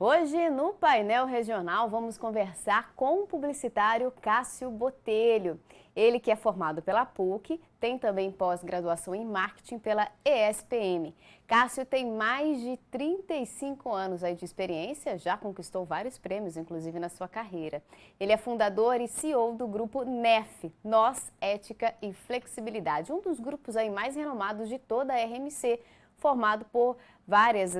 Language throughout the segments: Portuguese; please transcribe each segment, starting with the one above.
Hoje, no painel regional, vamos conversar com o publicitário Cássio Botelho. Ele que é formado pela PUC, tem também pós-graduação em marketing pela ESPM. Cássio tem mais de 35 anos aí de experiência, já conquistou vários prêmios, inclusive na sua carreira. Ele é fundador e CEO do grupo NEF, Nós, Ética e Flexibilidade, um dos grupos aí mais renomados de toda a RMC, formado por várias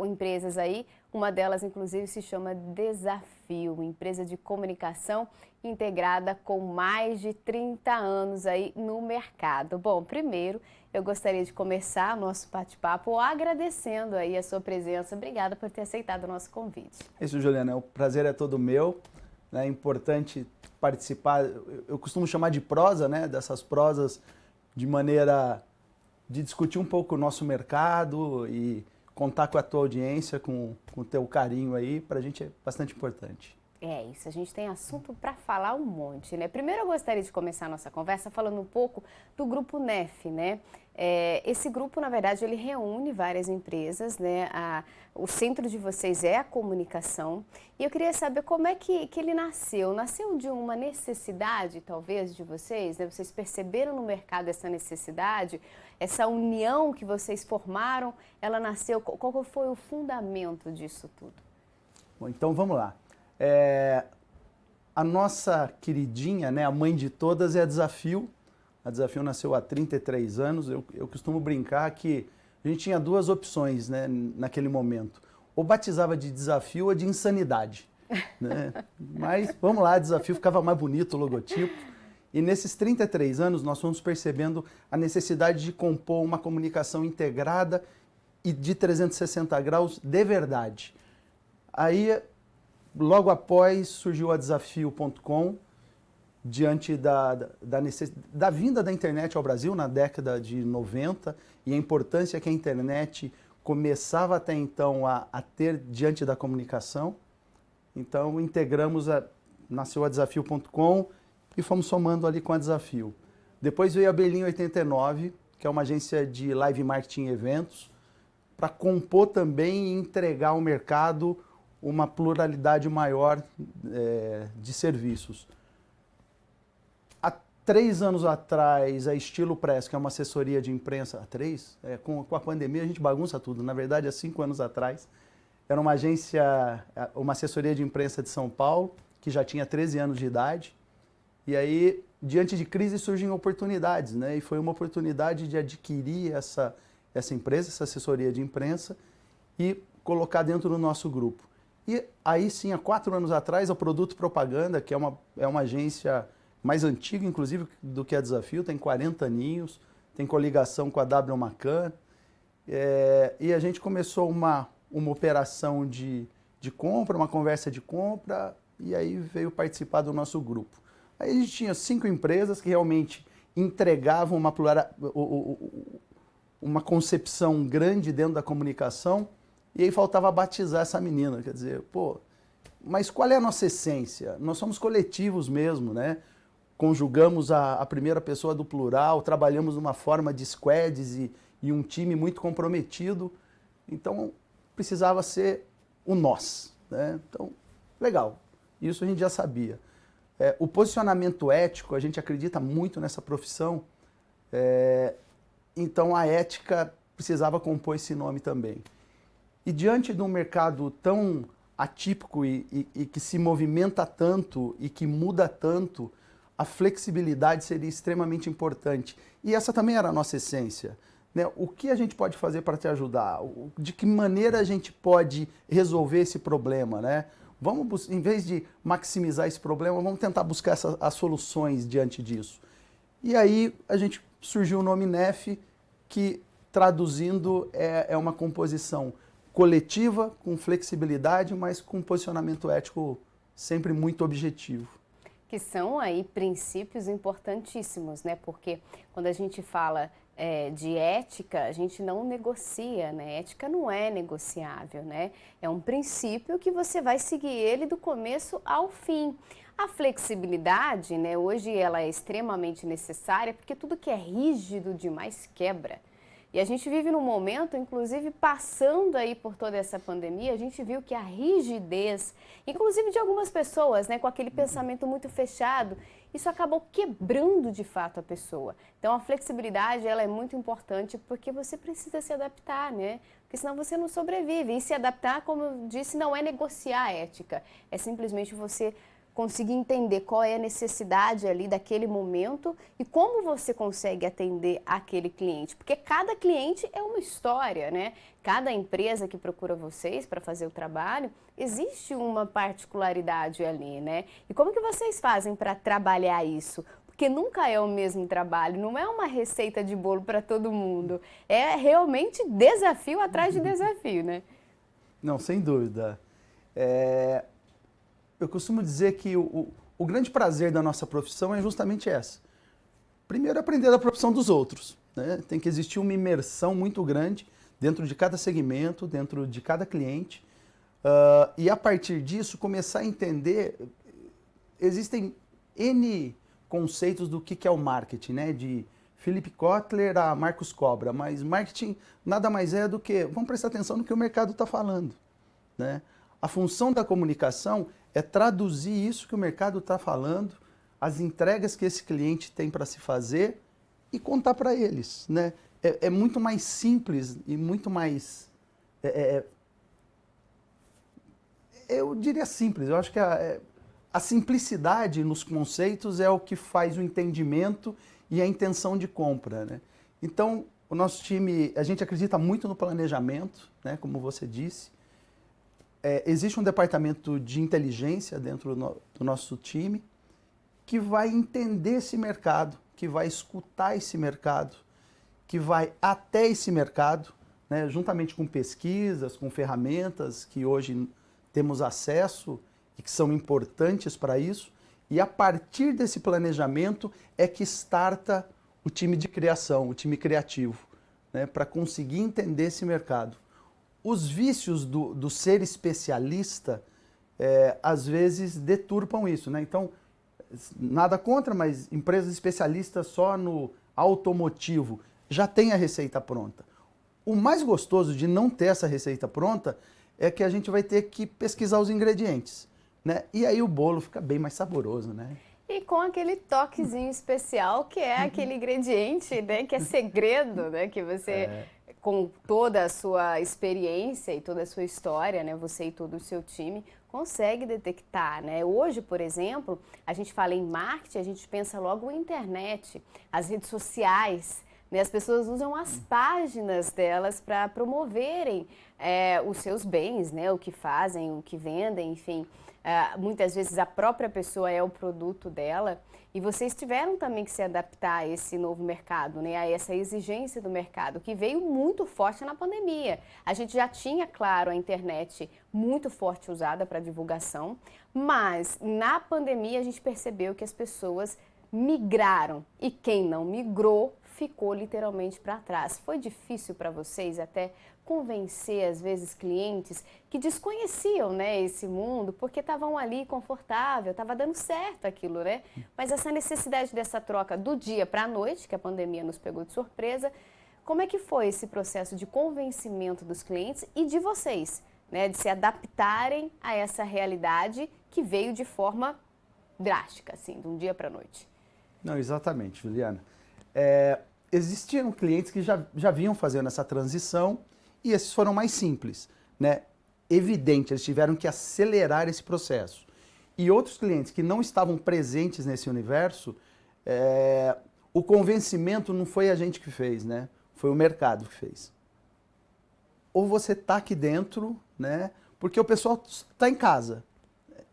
empresas aí. Uma delas, inclusive, se chama Desafio, uma empresa de comunicação integrada com mais de 30 anos aí no mercado. Bom, primeiro, eu gostaria de começar o nosso bate-papo agradecendo aí a sua presença. Obrigada por ter aceitado o nosso convite. Isso, Juliana, o prazer é todo meu. É importante participar, eu costumo chamar de prosa, né? Dessas prosas de maneira de discutir um pouco o nosso mercado e contar com a tua audiência, com o teu carinho aí, pra gente é bastante importante. É isso, a gente tem assunto para falar um monte, né? Primeiro eu gostaria de começar a nossa conversa falando um pouco do Grupo NEF, né? Esse grupo, na verdade, ele reúne várias empresas, né? O centro de vocês é a comunicação. E eu queria saber como é que ele nasceu. Nasceu de uma necessidade, talvez, de vocês, né? Vocês perceberam no mercado essa necessidade, essa união que vocês formaram, ela nasceu, qual foi o fundamento disso tudo? Bom, então vamos lá. A nossa queridinha, né, a mãe de todas é a Desafio. A Desafio nasceu há 33 anos. Eu costumo brincar que a gente tinha duas opções, né, naquele momento. Ou batizava de Desafio ou de Insanidade. Né? Mas vamos lá, Desafio ficava mais bonito o logotipo. E nesses 33 anos nós fomos percebendo a necessidade de compor uma comunicação integrada e de 360 graus de verdade. Aí, logo após, surgiu a Desafio.com, diante da vinda da internet ao Brasil na década de 90 e a importância que a internet começava até então a ter diante da comunicação. Então, nasceu a Desafio.com e fomos somando ali com a Desafio. Depois veio a Berlim 89, que é uma agência de live marketing e eventos, para compor também e entregar ao mercado uma pluralidade maior de serviços. Há 3 anos atrás, a Estilo Press, que é uma assessoria de imprensa, há 3? Com a pandemia a gente bagunça tudo, na verdade há 5 anos atrás, era uma agência, uma assessoria de imprensa de São Paulo, que já tinha 13 anos de idade, e aí, diante de crise, surgem oportunidades, né? E foi uma oportunidade de adquirir essa empresa, essa assessoria de imprensa, e colocar dentro do nosso grupo. E aí sim, há 4 anos atrás, a Produto Propaganda, que é uma agência mais antiga, inclusive, do que a Desafio, tem 40 aninhos, tem coligação com a W Macan, e a gente começou uma operação de compra, uma conversa de compra, e aí veio participar do nosso grupo. Aí a gente tinha 5 empresas que realmente entregavam uma concepção grande dentro da comunicação, e aí faltava batizar essa menina, quer dizer, mas qual é a nossa essência? Nós somos coletivos mesmo, né? Conjugamos a primeira pessoa do plural, trabalhamos numa forma de squads e um time muito comprometido, então precisava ser o nós, né? Então, legal, isso a gente já sabia. O posicionamento ético, a gente acredita muito nessa profissão, então a ética precisava compor esse nome também. E diante de um mercado tão atípico e que se movimenta tanto e que muda tanto, a flexibilidade seria extremamente importante. E essa também era a nossa essência, né? O que a gente pode fazer para te ajudar? De que maneira a gente pode resolver esse problema, né? Em vez de maximizar esse problema, vamos tentar buscar as soluções diante disso. E aí surgiu o nome NEF, que traduzindo é uma composição coletiva, com flexibilidade, mas com posicionamento ético sempre muito objetivo. Que são aí princípios importantíssimos, né? Porque quando a gente fala de ética, a gente não negocia, né? Ética não é negociável, né? É um princípio que você vai seguir ele do começo ao fim. A flexibilidade, né, hoje ela é extremamente necessária porque tudo que é rígido demais quebra. E a gente vive num momento, inclusive passando aí por toda essa pandemia, a gente viu que a rigidez, inclusive de algumas pessoas, né, com aquele pensamento muito fechado, isso acabou quebrando de fato a pessoa. Então a flexibilidade, ela é muito importante porque você precisa se adaptar, né? Porque senão você não sobrevive. E se adaptar, como eu disse, não é negociar a ética, é simplesmente você conseguir entender qual é a necessidade ali daquele momento e como você consegue atender aquele cliente. Porque cada cliente é uma história, né? Cada empresa que procura vocês para fazer o trabalho, existe uma particularidade ali, né? E como que vocês fazem para trabalhar isso? Porque nunca é o mesmo trabalho, não é uma receita de bolo para todo mundo. É realmente desafio atrás de desafio, né? Não, sem dúvida. Eu costumo dizer que o grande prazer da nossa profissão é justamente essa. Primeiro, aprender da profissão dos outros, né? Tem que existir uma imersão muito grande dentro de cada segmento, dentro de cada cliente. E a partir disso, começar a entender, existem N conceitos do que é o marketing, né? De Philip Kotler a Marcos Cobra, mas marketing nada mais é do que, vamos prestar atenção no que o mercado está falando, né? A função da comunicação é traduzir isso que o mercado está falando, as entregas que esse cliente tem para se fazer e contar para eles, né? É muito mais simples e muito mais, eu diria simples, eu acho que a simplicidade nos conceitos é o que faz o entendimento e a intenção de compra, né? Então, o nosso time, a gente acredita muito no planejamento, né? Como você disse. Existe um departamento de inteligência dentro do nosso time que vai entender esse mercado, que vai escutar esse mercado, que vai até esse mercado, né, juntamente com pesquisas, com ferramentas que hoje temos acesso e que são importantes para isso. E a partir desse planejamento é que starta o time de criação, o time criativo, né, para conseguir entender esse mercado. Os vícios do ser especialista, às vezes, deturpam isso, né? Então, nada contra, mas empresas especialistas só no automotivo já tem a receita pronta. O mais gostoso de não ter essa receita pronta é que a gente vai ter que pesquisar os ingredientes, né? E aí o bolo fica bem mais saboroso, né? E com aquele toquezinho especial que é aquele ingrediente, né, que é segredo, né, que você... com toda a sua experiência e toda a sua história, né, você e todo o seu time, consegue detectar, né? Hoje, por exemplo, a gente fala em marketing, a gente pensa logo em internet, as redes sociais, né? As pessoas usam as páginas delas para promoverem os seus bens, né? O que fazem, o que vendem, enfim. Muitas vezes a própria pessoa é o produto dela. E vocês tiveram também que se adaptar a esse novo mercado, né? A essa exigência do mercado, que veio muito forte na pandemia. A gente já tinha, claro, a internet muito forte usada para divulgação, mas na pandemia a gente percebeu que as pessoas migraram e quem não migrou ficou literalmente para trás. Foi difícil para vocês até convencer, às vezes, clientes que desconheciam, né, esse mundo, porque estavam ali confortável, estava dando certo aquilo, né? Mas essa necessidade dessa troca do dia para a noite, que a pandemia nos pegou de surpresa, como é que foi esse processo de convencimento dos clientes e de vocês, né, de se adaptarem a essa realidade que veio de forma drástica, assim, de um dia para a noite? Não, exatamente, Juliana. Existiam clientes que já vinham fazendo essa transição e esses foram mais simples, né? Evidente, eles tiveram que acelerar esse processo. E outros clientes que não estavam presentes nesse universo, o convencimento não foi a gente que fez, né? Foi o mercado que fez. Ou você está aqui dentro, né? Porque o pessoal está em casa.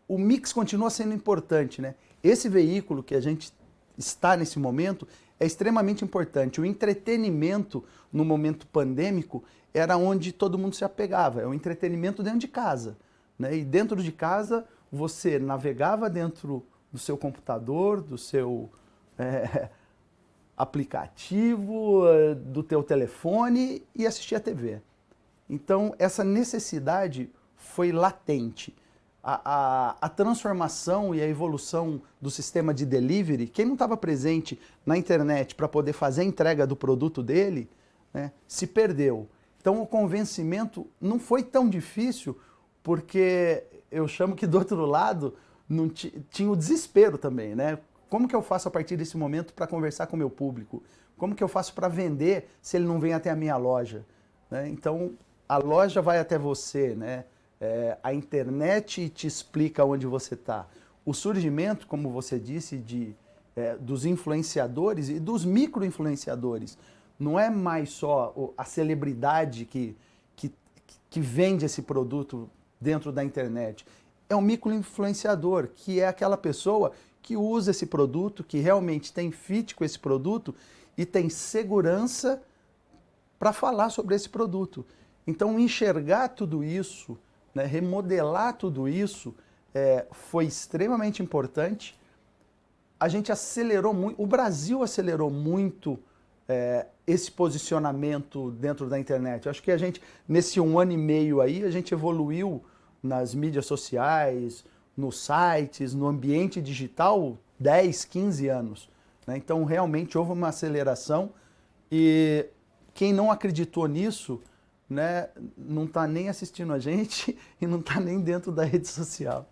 O mix continua sendo importante, né? Esse veículo que a gente está nesse momento é extremamente importante. O entretenimento no momento pandêmico era onde todo mundo se apegava. É o entretenimento dentro de casa, né? E dentro de casa você navegava dentro do seu computador, do seu aplicativo, do teu telefone e assistia a TV. Então essa necessidade foi latente. A transformação e a evolução do sistema de delivery, quem não estava presente na internet para poder fazer a entrega do produto dele, né, se perdeu. Então o convencimento não foi tão difícil, porque eu chamo que do outro lado não tinha o desespero também, né? Como que eu faço a partir desse momento para conversar com o meu público? Como que eu faço para vender se ele não vem até a minha loja? Né? Então a loja vai até você, né? A internet te explica onde você está. O surgimento, como você disse, dos influenciadores e dos micro-influenciadores. Não é mais só a celebridade que vende esse produto dentro da internet. É um micro-influenciador, que é aquela pessoa que usa esse produto, que realmente tem fit com esse produto e tem segurança para falar sobre esse produto. Então, enxergar tudo isso, né, remodelar tudo isso, foi extremamente importante. A gente acelerou muito, o Brasil acelerou muito esse posicionamento dentro da internet. Eu acho que a gente, nesse 1 ano e meio aí, a gente evoluiu nas mídias sociais, nos sites, no ambiente digital, 10, 15 anos. Né? Então, realmente, houve uma aceleração e quem não acreditou nisso, né, não está nem assistindo a gente e não está nem dentro da rede social.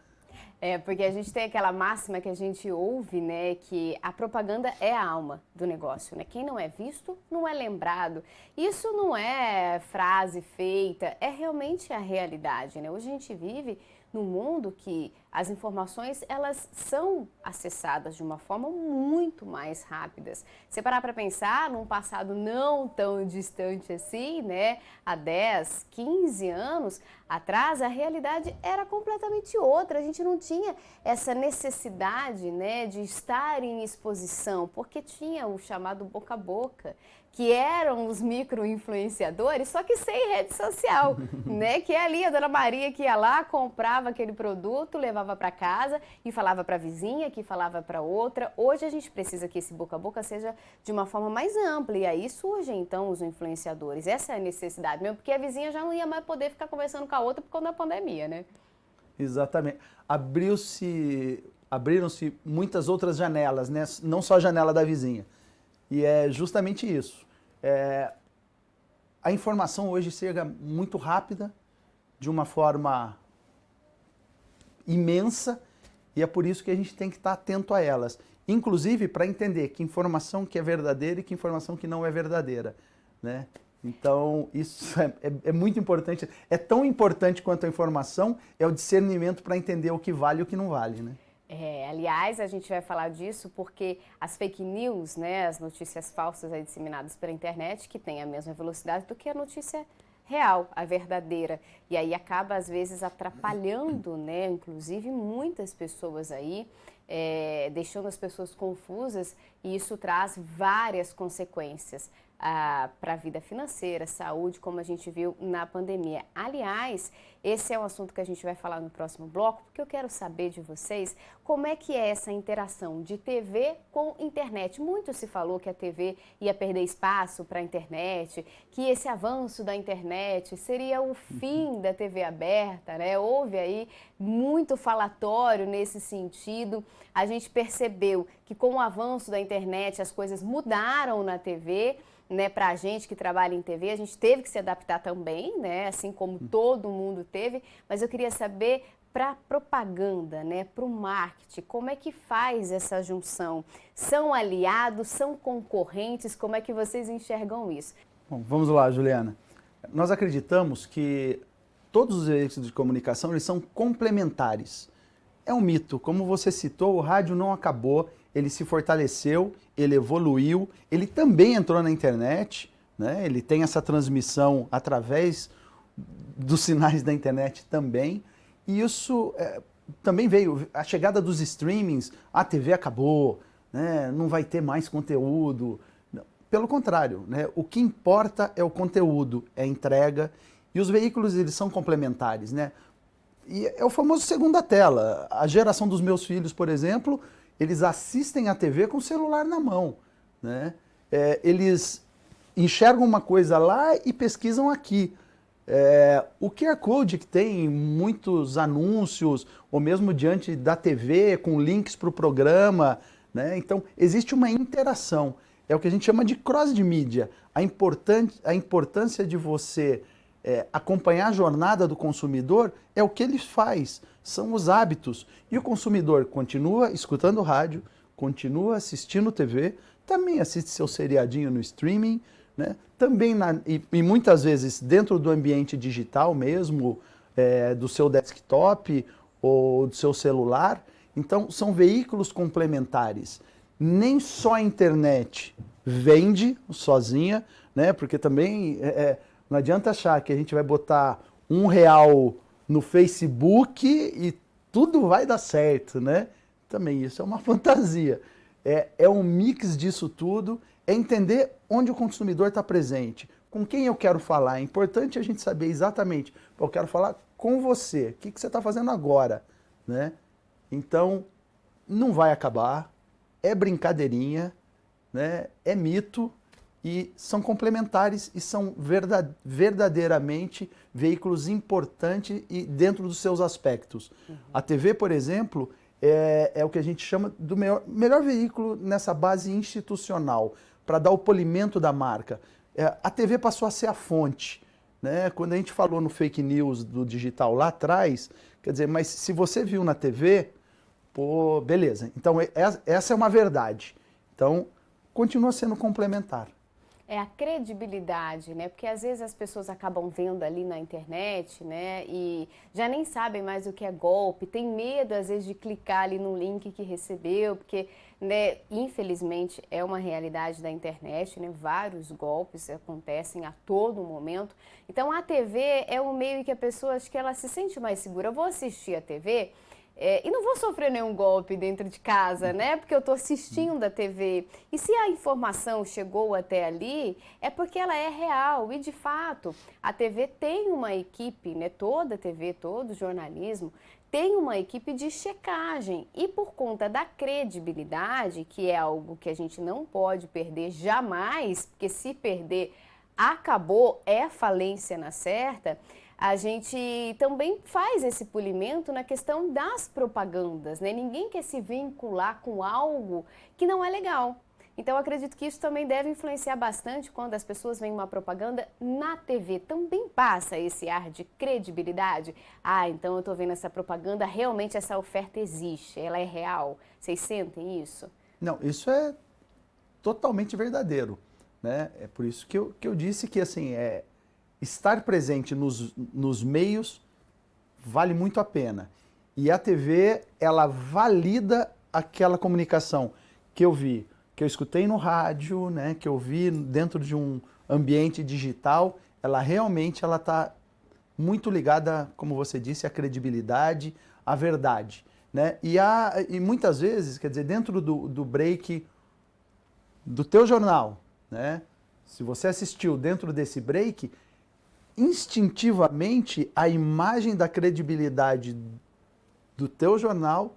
Porque a gente tem aquela máxima que a gente ouve, né, que a propaganda é a alma do negócio, né? Quem não é visto, não é lembrado. Isso não é frase feita, é realmente a realidade, né? Hoje a gente vive num mundo que as informações, elas são acessadas de uma forma muito mais rápida. Se parar para pensar, num passado não tão distante assim, né, há 10, 15 anos atrás, a realidade era completamente outra. A gente não tinha essa necessidade, né, de estar em exposição, porque tinha o chamado boca a boca, que eram os micro-influenciadores, só que sem rede social, né? Que é ali a Dona Maria que ia lá, comprava aquele produto, levava para casa e falava para a vizinha, que falava para outra. Hoje a gente precisa que esse boca a boca seja de uma forma mais ampla, e aí surgem então os influenciadores. Essa é a necessidade mesmo, porque a vizinha já não ia mais poder ficar conversando com a outra por conta da pandemia, né? Exatamente. Abriram-se muitas outras janelas, né? Não só a janela da vizinha. E é justamente isso. A informação hoje chega muito rápida, de uma forma imensa, e é por isso que a gente tem que estar atento a elas. Inclusive para entender que informação que é verdadeira e que informação que não é verdadeira, né? Então, isso é muito importante. É tão importante quanto a informação, é o discernimento para entender o que vale e o que não vale, né? Aliás, a gente vai falar disso porque as fake news, né, as notícias falsas aí disseminadas pela internet, que têm a mesma velocidade do que a notícia real, a verdadeira. E aí acaba, às vezes, atrapalhando, né, inclusive muitas pessoas aí, deixando as pessoas confusas, e isso traz várias consequências para a vida financeira, saúde, como a gente viu na pandemia. Aliás, esse é um assunto que a gente vai falar no próximo bloco, porque eu quero saber de vocês como é que é essa interação de TV com internet. Muito se falou que a TV ia perder espaço para a internet, que esse avanço da internet seria o fim da TV aberta, né? Houve aí muito falatório nesse sentido. A gente percebeu que com o avanço da internet as coisas mudaram na TV, né, para a gente que trabalha em TV, a gente teve que se adaptar também, né, assim como todo mundo teve, mas eu queria saber para a propaganda, né, para o marketing, como é que faz essa junção? São aliados, são concorrentes, como é que vocês enxergam isso? Bom, vamos lá, Juliana. Nós acreditamos que todos os veículos de comunicação eles são complementares. É um mito, como você citou, o rádio não acabou, ele se fortaleceu, ele evoluiu, ele também entrou na internet, né? Ele tem essa transmissão através dos sinais da internet também, e isso também veio, a chegada dos streamings, a TV acabou, né? Não vai ter mais conteúdo. Pelo contrário, né? O que importa é o conteúdo, é a entrega, e os veículos eles são complementares, né? E é o famoso segunda tela. A geração dos meus filhos, por exemplo, eles assistem a TV com o celular na mão, né? Eles enxergam uma coisa lá e pesquisam aqui. O QR Code que tem muitos anúncios, ou mesmo diante da TV, com links para o programa, né? Então, existe uma interação. é o que a gente chama de cross de mídia. A importância de você acompanhar a jornada do consumidor é o que ele faz, são os hábitos. E o consumidor continua escutando rádio, continua assistindo TV, também assiste seu seriadinho no streaming, né? Também e muitas vezes dentro do ambiente digital mesmo, do seu desktop ou do seu celular. Então são veículos complementares. Nem só a internet vende sozinha, né? Porque também não adianta achar que a gente vai botar R$ 1 no Facebook e tudo vai dar certo, né? Também isso é uma fantasia. É um mix disso tudo, é entender onde o consumidor está presente, com quem eu quero falar. É importante a gente saber exatamente, eu quero falar com você, o que você está fazendo agora, né? Então, não vai acabar, é brincadeirinha, né? É mito e são complementares e são verdadeiramente veículos importantes e dentro dos seus aspectos. Uhum. A TV, por exemplo, é o que a gente chama do melhor veículo nessa base institucional, para dar o polimento da marca. A TV passou a ser a fonte, né? Quando a gente falou no fake news do digital lá atrás, quer dizer, mas se você viu na TV, pô, beleza. Então essa é uma verdade. Então continua sendo complementar. É a credibilidade, né? Porque às vezes as pessoas acabam vendo ali na internet, né? E já nem sabem mais o que é golpe, tem medo às vezes de clicar ali no link que recebeu, porque, né, infelizmente é uma realidade da internet, né? Vários golpes acontecem a todo momento. Então a TV é um meio que a pessoa, acho que ela se sente mais segura. Eu vou assistir a TV e não vou sofrer nenhum golpe dentro de casa, né? Porque eu estou assistindo a TV. E se a informação chegou até ali, é porque ela é real. E, de fato, a TV tem uma equipe, né? Toda TV, todo jornalismo, tem uma equipe de checagem. E por conta da credibilidade, que é algo que a gente não pode perder jamais, porque se perder, acabou, é falência na certa, a gente também faz esse polimento na questão das propagandas, né? Ninguém quer se vincular com algo que não é legal. Então, eu acredito que isso também deve influenciar bastante quando as pessoas veem uma propaganda na TV. Também passa esse ar de credibilidade. Ah, então eu estou vendo essa propaganda, realmente essa oferta existe, ela é real. Vocês sentem isso? Não, isso é totalmente verdadeiro, né? É por isso que eu disse que, assim, estar presente nos meios vale muito a pena. E a TV, ela valida aquela comunicação que eu vi, que eu escutei no rádio, né, que eu vi dentro de um ambiente digital. Ela realmente está muito ligada, como você disse, à credibilidade, à verdade, né? E muitas vezes, quer dizer, dentro do break do teu jornal, né? Se você assistiu dentro desse break, instintivamente a imagem da credibilidade do teu jornal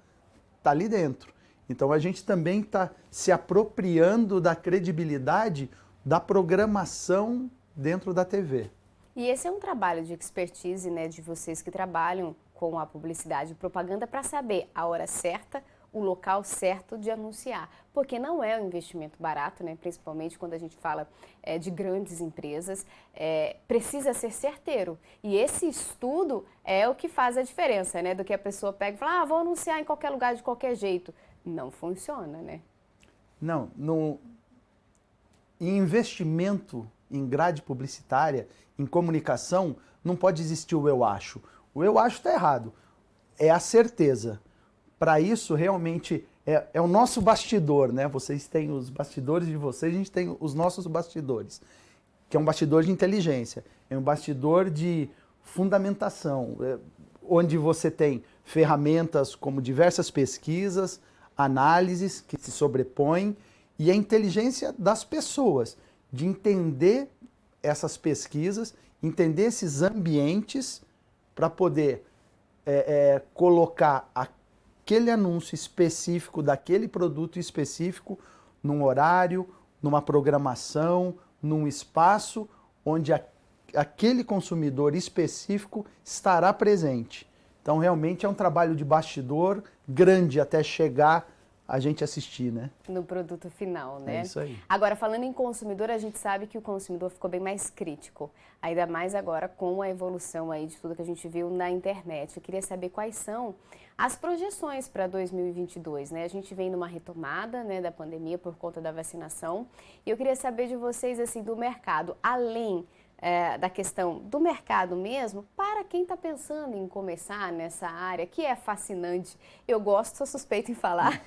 está ali dentro. Então a gente também está se apropriando da credibilidade da programação dentro da TV. E esse é um trabalho de expertise, né, de vocês que trabalham com a publicidade e propaganda para saber a hora certa, o local certo de anunciar, porque não é um investimento barato, né? Principalmente quando a gente fala de grandes empresas, precisa ser certeiro. E esse estudo é o que faz a diferença, né? Do que a pessoa pega e fala, vou anunciar em qualquer lugar de qualquer jeito. Não funciona, né? Não, em investimento em grade publicitária, em comunicação, não pode existir o eu acho. O eu acho está errado. É a certeza. Para isso, realmente, é o nosso bastidor, né? Vocês têm os bastidores de vocês, a gente tem os nossos bastidores, que é um bastidor de inteligência, é um bastidor de fundamentação, onde você tem ferramentas como diversas pesquisas, análises que se sobrepõem e a inteligência das pessoas, de entender essas pesquisas, entender esses ambientes para poder colocar aquele anúncio específico daquele produto específico num horário, numa programação, num espaço onde aquele consumidor específico estará presente. Então, realmente é um trabalho de bastidor grande até chegar a gente assistir, né? No produto final, né? É isso aí. Agora, falando em consumidor, a gente sabe que o consumidor ficou bem mais crítico, ainda mais agora com a evolução aí de tudo que a gente viu na internet. Eu queria saber quais são as projeções para 2022, né? A gente vem numa retomada, né, da pandemia por conta da vacinação, e eu queria saber de vocês, assim, do mercado, além da questão do mercado mesmo, para quem está pensando em começar nessa área, que é fascinante. Eu gosto, sou suspeita em falar,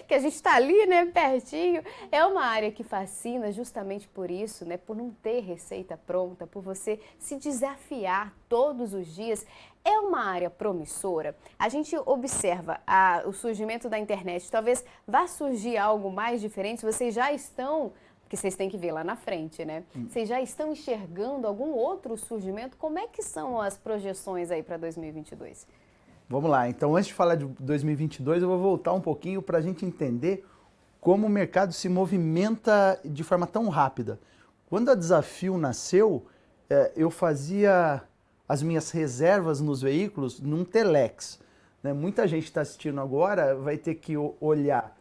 que a gente está ali, né, pertinho. É uma área que fascina justamente por isso, né, por não ter receita pronta, por você se desafiar todos os dias. É uma área promissora. A gente observa o surgimento da internet. Talvez vá surgir algo mais diferente. Vocês já estão... Porque vocês têm que ver lá na frente, né? Vocês já estão enxergando algum outro surgimento? Como é que são as projeções aí para 2022? Vamos lá, então antes de falar de 2022, eu vou voltar um pouquinho para a gente entender como o mercado se movimenta de forma tão rápida. Quando a Desafio nasceu, eu fazia as minhas reservas nos veículos num Telex, né? Muita gente está assistindo agora vai ter que olhar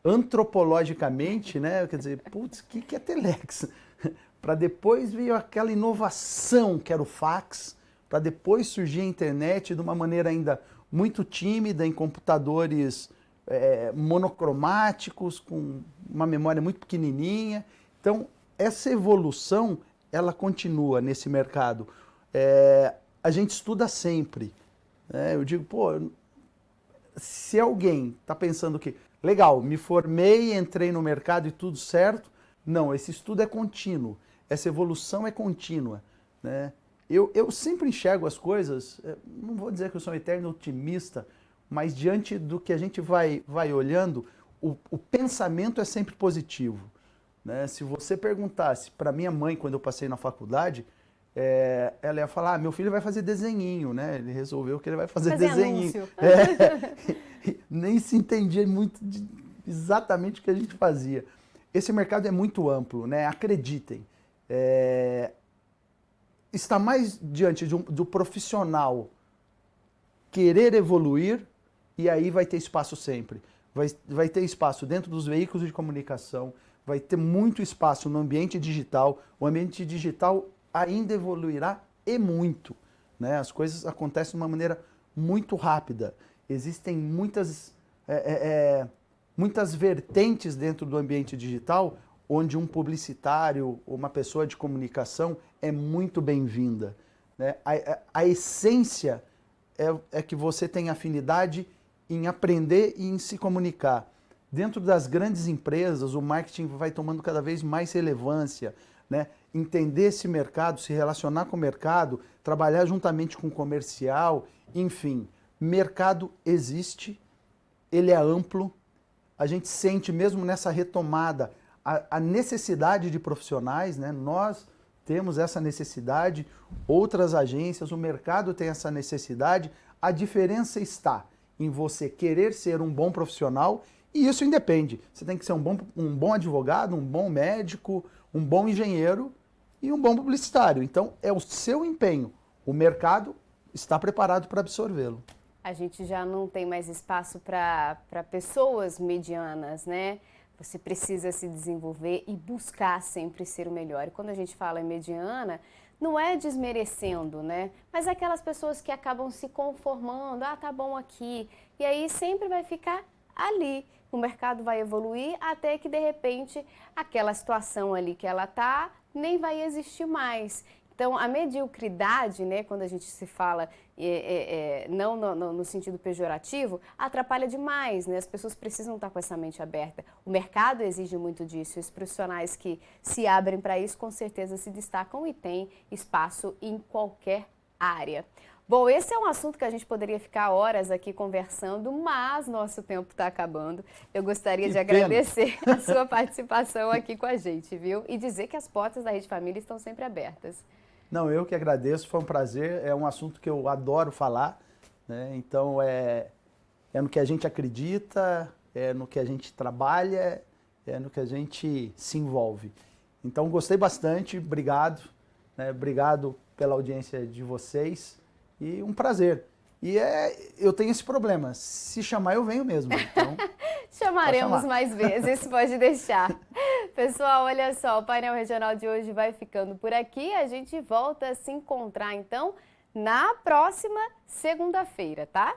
antropologicamente, né? Quer dizer, putz, o que é Telex? Para depois veio aquela inovação que era o fax, para depois surgir a internet de uma maneira ainda muito tímida, em computadores monocromáticos, com uma memória muito pequenininha. Então, essa evolução, ela continua nesse mercado. A gente estuda sempre. Eu digo, pô, se alguém está pensando que legal, me formei, entrei no mercado e tudo certo. Não, esse estudo é contínuo, essa evolução é contínua, né? Eu sempre enxergo as coisas, não vou dizer que eu sou um eterno otimista, mas diante do que a gente vai olhando, o pensamento é sempre positivo, né? Se você perguntasse para minha mãe, quando eu passei na faculdade, ela ia falar, meu filho vai fazer desenhinho, né? Ele resolveu que ele vai fazer desenhinho. Nem se entendia muito exatamente o que a gente fazia. Esse mercado é muito amplo, né? Acreditem. Está mais diante do profissional querer evoluir e aí vai ter espaço sempre. Vai ter espaço dentro dos veículos de comunicação, vai ter muito espaço no ambiente digital. O ambiente digital ainda evoluirá e muito, né? As coisas acontecem de uma maneira muito rápida. Existem muitas vertentes dentro do ambiente digital onde um publicitário ou uma pessoa de comunicação é muito bem-vinda, né? A essência é que você tem afinidade em aprender e em se comunicar. Dentro das grandes empresas, o marketing vai tomando cada vez mais relevância, né? Entender esse mercado, se relacionar com o mercado, trabalhar juntamente com o comercial, enfim. Mercado existe, ele é amplo, a gente sente mesmo nessa retomada a necessidade de profissionais, né? Nós temos essa necessidade, outras agências, o mercado tem essa necessidade, a diferença está em você querer ser um bom profissional e isso independe, você tem que ser um bom advogado, um bom médico, um bom engenheiro e um bom publicitário, então é o seu empenho, o mercado está preparado para absorvê-lo. A gente já não tem mais espaço para pessoas medianas, né? Você precisa se desenvolver e buscar sempre ser o melhor. E quando a gente fala em mediana, não é desmerecendo, né? Mas aquelas pessoas que acabam se conformando, tá bom aqui. E aí sempre vai ficar ali. O mercado vai evoluir até que, de repente, aquela situação ali que ela tá nem vai existir mais. Então, a mediocridade, né, quando a gente se fala, não no sentido pejorativo, atrapalha demais, né? As pessoas precisam estar com essa mente aberta. O mercado exige muito disso. Os profissionais que se abrem para isso, com certeza se destacam e têm espaço em qualquer área. Bom, esse é um assunto que a gente poderia ficar horas aqui conversando, mas nosso tempo está acabando. Eu gostaria de agradecer a sua participação aqui com a gente, viu? E dizer que as portas da Rede Família estão sempre abertas. Não, eu que agradeço, foi um prazer, é um assunto que eu adoro falar, né? Então é no que a gente acredita, é no que a gente trabalha, é no que a gente se envolve. Então gostei bastante, obrigado, né? Obrigado pela audiência de vocês e um prazer. E eu tenho esse problema, se chamar eu venho mesmo, então... Chamaremos mais vezes, pode deixar. Pessoal, olha só, o painel regional de hoje vai ficando por aqui. A gente volta a se encontrar, então, na próxima segunda-feira, tá?